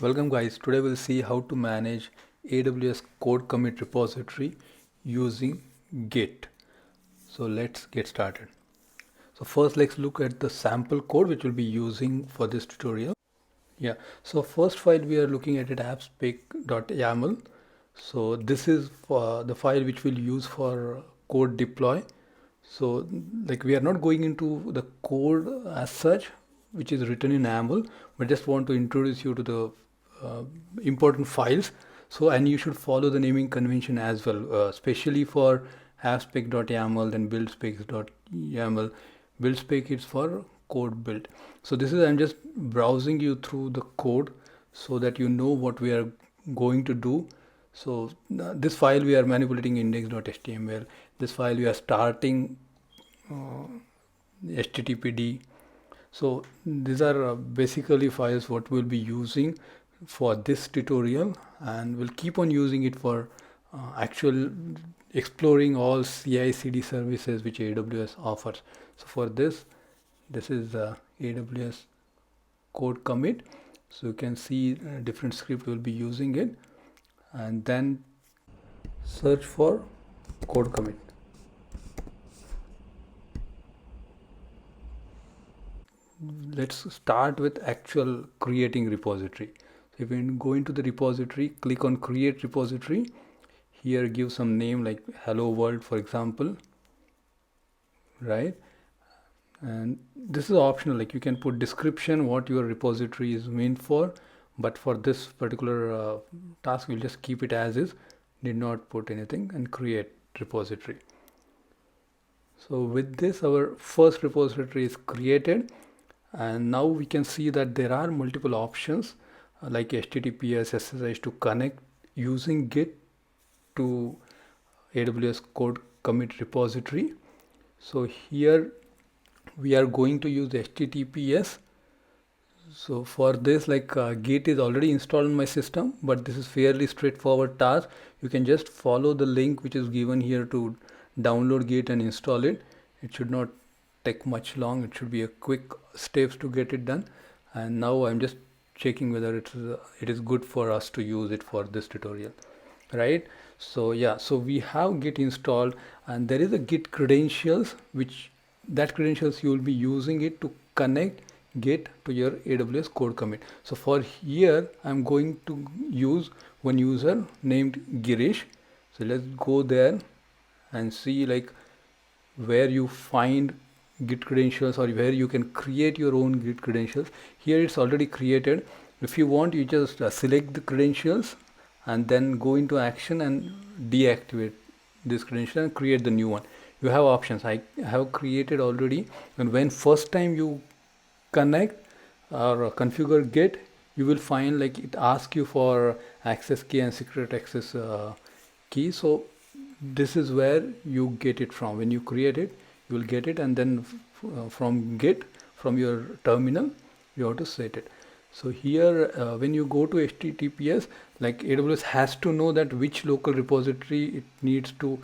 Welcome guys, today we'll see how to manage AWS code commit repository using Git. So let's get started. So first let's look at the sample code which we'll be using for this tutorial. Yeah, so first file we are looking at it appspec.yaml. So this is for the file which we'll use for code deploy. So like we are not going into the code as such which is written in YAML, but just want to introduce you to the important files. So and you should follow the naming convention as well, especially for appspec.yaml and buildspecs.yaml. Buildspec is for code build. So this is, I'm just browsing you through the code so that you know what we are going to do. So this file we are manipulating index.html. This file we are starting httpd. So these are basically files what we'll be using for this tutorial, and we'll keep on using it for actual exploring all CICD services which AWS offers. So for this is AWS CodeCommit. So you can see different script will be using it, and then search for CodeCommit. Let's start with actual creating repository. So if you go into the repository, click on create repository. Here give some name like hello world, for example, right? And this is optional, like you can put description what your repository is meant for, but for this particular task we'll just keep it as is, did not put anything, and create repository. So with this our first repository is created, and now we can see that there are multiple options like HTTPS, SSH to connect using Git to AWS code commit repository. So here we are going to use HTTPS. So for this, like Git is already installed in my system, but this is fairly straightforward task. You can just follow the link which is given here to download Git and install it. It should not take much long. It should be a quick steps to get it done. And now I'm just checking whether it is good for us to use it for this tutorial, right? So yeah, so we have Git installed, and there is a Git credentials, which that credentials you will be using it to connect Git to your AWS code commit. So for here I'm going to use one user named Girish. So let's go there and see like where you find Git credentials, or where you can create your own Git credentials. Here it's already created. If you want, you just select the credentials and then go into action and deactivate this credential and create the new one. You have options. I have created already, and when first time you connect or configure Git, you will find like it asks you for access key and secret access key. So this is where you get it from. When you create it, you will get it, and then from Git, from your terminal, you have to set it. So here when you go to HTTPS, like AWS has to know that which local repository it needs to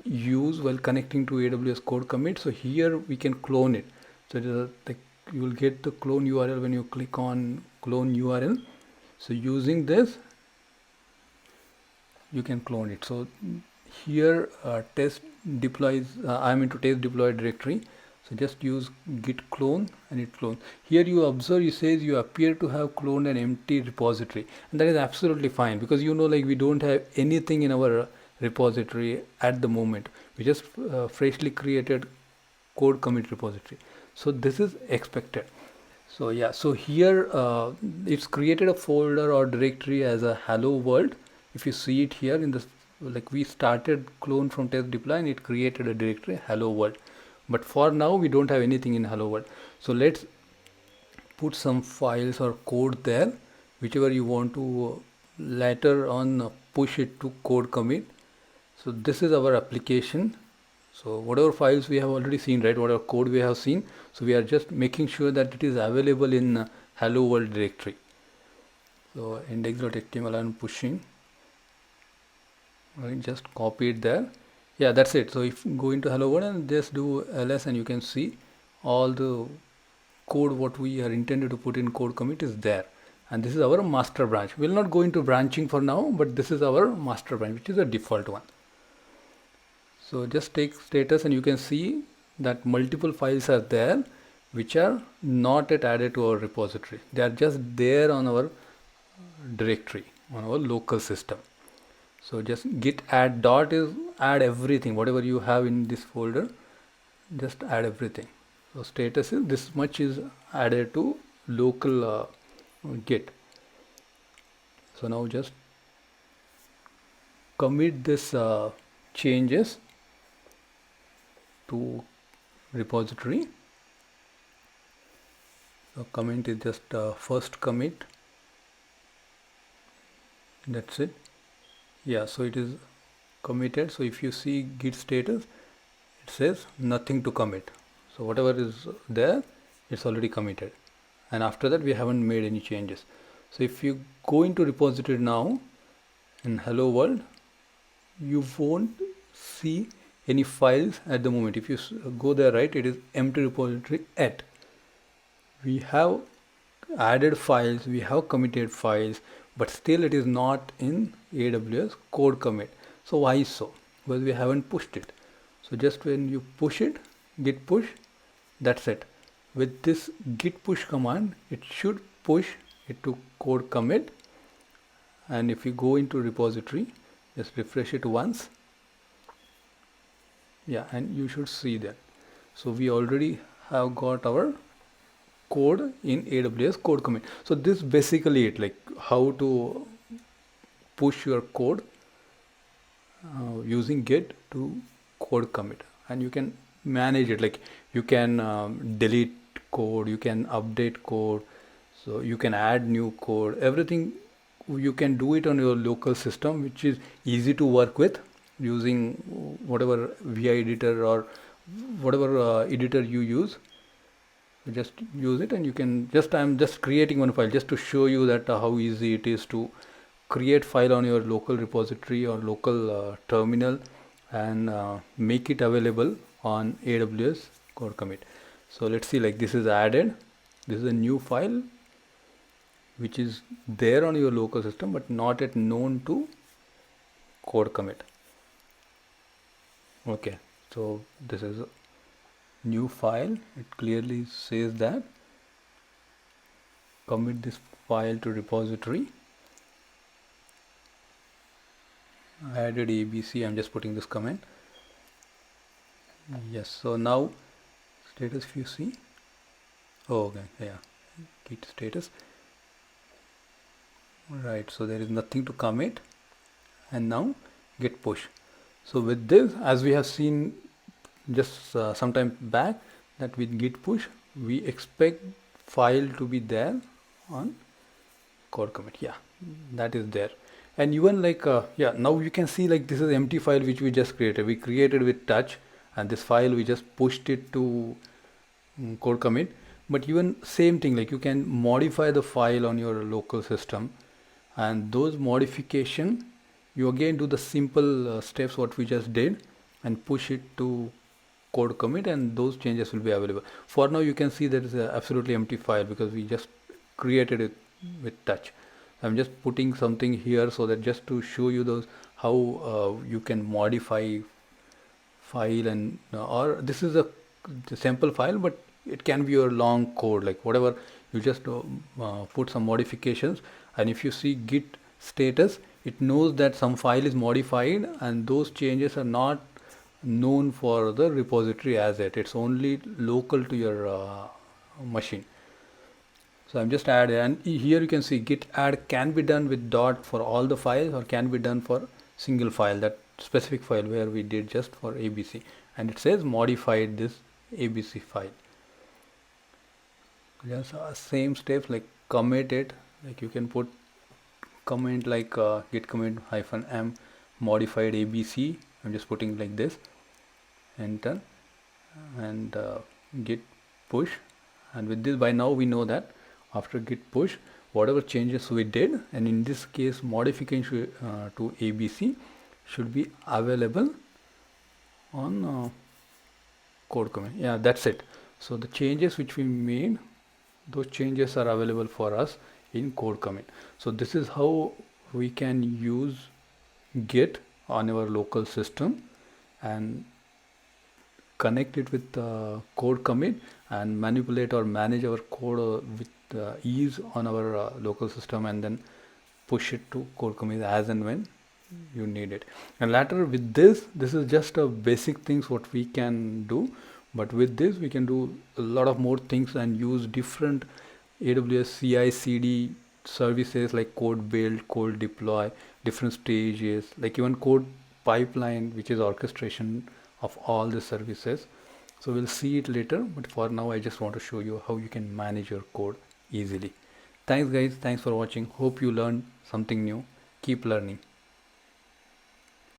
use while connecting to AWS code commit. So here we can clone it. So like you will get the clone URL when you click on clone URL. So using this you can clone it. So here test deploys, I'm into test deploy directory. So just use git clone and it clones. Here you observe, it says you appear to have cloned an empty repository, and that is absolutely fine, because you know like we don't have anything in our repository at the moment. We just freshly created code commit repository, so this is expected. So yeah, so here it's created a folder or directory as a hello world. If you see it here in this, like we started clone from test deploy and it created a directory hello world, but for now we don't have anything in hello world. So let's put some files or code there, whichever you want to later on push it to code commit. So this is our application. So whatever files we have already seen, right, whatever code we have seen, so we are just making sure that it is available in hello world directory. So index.html I'm pushing, right, just copy it there. Yeah, that's it. So if you go into hello world and just do ls, and you can see all the code what we are intended to put in code commit is there, and this is our master branch. We'll not go into branching for now, but this is our master branch, which is a default one. So just take status and you can see that multiple files are there which are not yet added to our repository. They are just there on our directory, on our local system. So just git add dot is add everything, whatever you have in this folder, just add everything. So status is this much is added to local git. So now just commit this changes to repository. So commit is just first commit. That's it. Yeah, so it is committed. So if you see git status, it says nothing to commit. So whatever is there, it's already committed. And after that, we haven't made any changes. So if you go into repository now in hello world, you won't see any files at the moment. If you go there, right, it is empty repository at. We have added files, we have committed files, but still it is not in AWS CodeCommit. So why so? Because we haven't pushed it. So just when you push it, git push, that's it. With this git push command, it should push it to CodeCommit. And if you go into repository, just refresh it once. Yeah, and you should see that. So we already have got our code in AWS CodeCommit. So this basically it, like how to push your code using git to CodeCommit, and you can manage it, like you can delete code, you can update code, so you can add new code, everything you can do it on your local system, which is easy to work with using whatever VI editor or whatever editor you use. Just use it, and you can just, I'm just creating one file just to show you that how easy it is to create file on your local repository or local terminal and make it available on AWS CodeCommit. So let's see, like this is added, this is a new file which is there on your local system but not yet known to CodeCommit. Okay, so this is a new file. It clearly says that commit this file to repository. I added ABC. I'm just putting this comment. Yes, so now status, if you see, oh okay, yeah, git status, right, so there is nothing to commit, and now git push. So with this, as we have seen just some time back, that with git push we expect file to be there on CodeCommit. Yeah, that is there. And even like yeah, now you can see like this is empty file which we just created. We created with touch, and this file we just pushed it to CodeCommit. But even same thing, like you can modify the file on your local system, and those modification you again do the simple steps what we just did and push it to CodeCommit, and those changes will be available. For now you can see there is a absolutely empty file because we just created it with touch. I'm just putting something here so that just to show you those how you can modify file, and or this is a sample file, but it can be your long code, like whatever you just put some modifications, and if you see git status, it knows that some file is modified and those changes are not known for the repository as yet. It's only local to your machine. So I'm just adding, and here you can see git add can be done with dot for all the files or can be done for single file, that specific file where we did just for ABC, and it says modified this ABC file. Just same steps, like commit it, like you can put comment like git commit -m modified ABC. I'm just putting like this, enter, and git push, and with this by now we know that after git push whatever changes we did, and in this case modification to ABC should be available on CodeCommit. Yeah, that's it. So the changes which we made, those changes are available for us in CodeCommit. So this is how we can use Git on our local system and connect it with CodeCommit and manipulate or manage our code with ease on our local system, and then push it to CodeCommit as and when you need it. And later with this is just a basic things what we can do, but with this we can do a lot of more things and use different AWS CICD services like code build, code deploy, different stages, like even code pipeline, which is orchestration of all the services. So we'll see it later, but for now I just want to show you how you can manage your code easily. Thanks guys, thanks for watching. Hope you learned something new. Keep learning.